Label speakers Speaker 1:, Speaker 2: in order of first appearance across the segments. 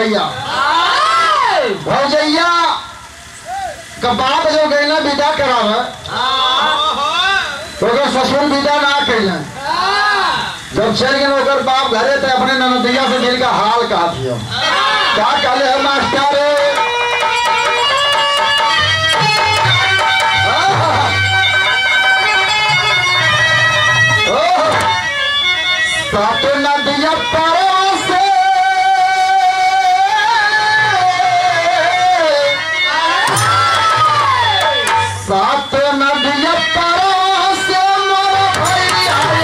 Speaker 1: भैया भौजैया का बाप जो गई ना विदा कराव तो ससुर विदा ना कैल जब चल गए ओकर बाप घरे तो अपने ननदिया से मिल का हाल कहा दियो क्या कहले है मास्टर सात नदिया पारों से सात नदिया पारों से मोरा भैया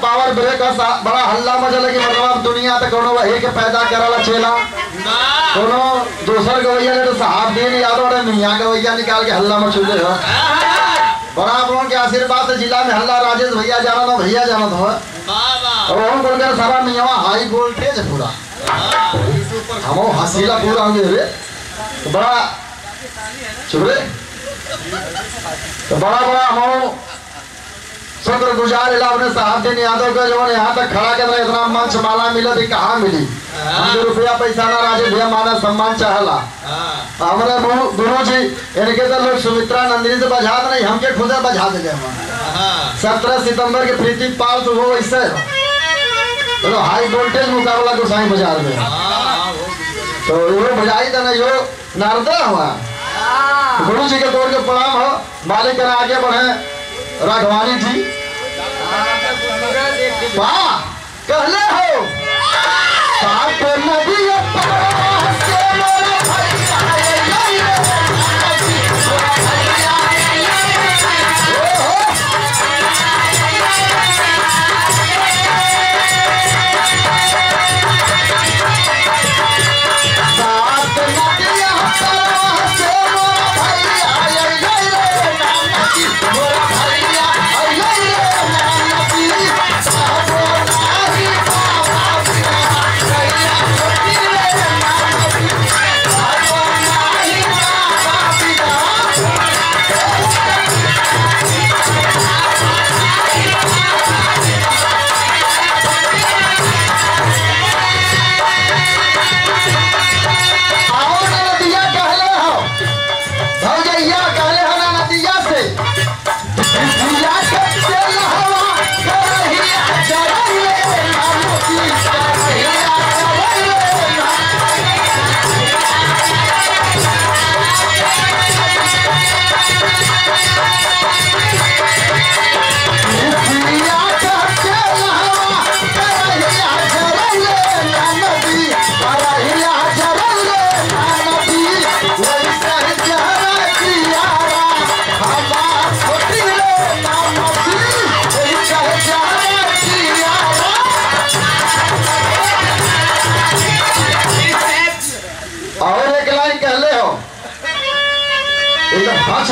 Speaker 1: पावर ब्रेक बड़ा हल्ला मचा लगी मतलब दुनिया तक कोनो वही के पैदा करला चेला कोनो दूसर गवैया ने तो साहब दिन याद और मियां गवैया निकाल के हल्ला मचुले हो बड़ा आप के आशीर्वाद से जिला में हल्ला राजेश भैया जाना था भैया जाना था और हम बोलकर सारा मियां हाई वोल्टेज पूरा हम हसीला पूरा होंगे रे बड़ा चुप रे तो बड़ा हम शुक्र गुजार अपने साहब दिन यादव का जो यहाँ तक खड़ा कर इतना मंच माला मिला थी कहाँ मिली हमको रुपया पैसा ना राजे भैया माना सम्मान चाहला हमारे गुरु जी इनके तो लोग सुमित्रा नंदिनी से बजात नहीं हमके खुद बजा दे 17 सितंबर के प्रीति पाल तो वो ऐसे तो हाई वोल्टेज मुकाबला गोसाई बाजार में तो वो बजाई था ना यो नारदा हुआ गुरु जी के तौर के प्रणाम हो मालिक आगे बढ़े राघवानी जी वाह कहले हो सात नदिया पारों से मोरा भैया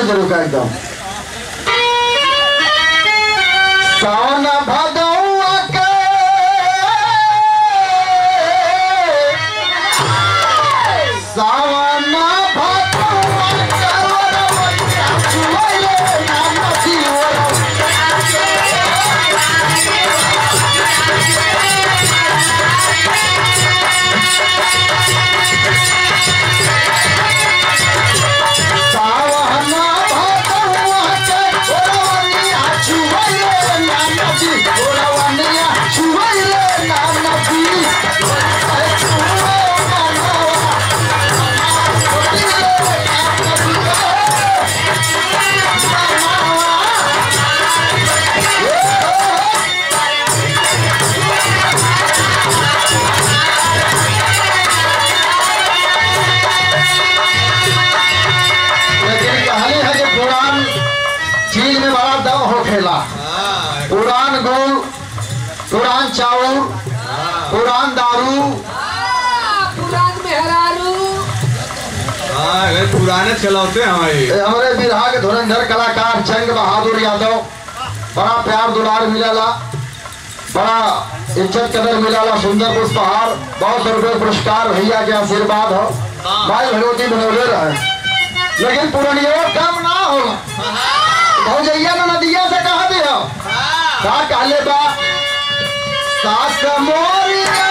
Speaker 1: जरूर का एकदम सावन भदौआ के सावन भदौआ के मेहरारू
Speaker 2: पुराने चलाते हैं
Speaker 1: हमारे बिरहा के धुरंधर कलाकार जंग बहादुर यादव बड़ा प्यार दुलार मिला, बड़ा इज्जत कदर मिला, सुंदर पुष्पहार, बहुत रुपये पुरस्कार भैया के आशीर्वाद हो, भाई भगवती बनौले रहे। लेकिन पुरानियों कम ना होगा भौजैया ने नदिया से कहा दिया का काले बा सास मोरिया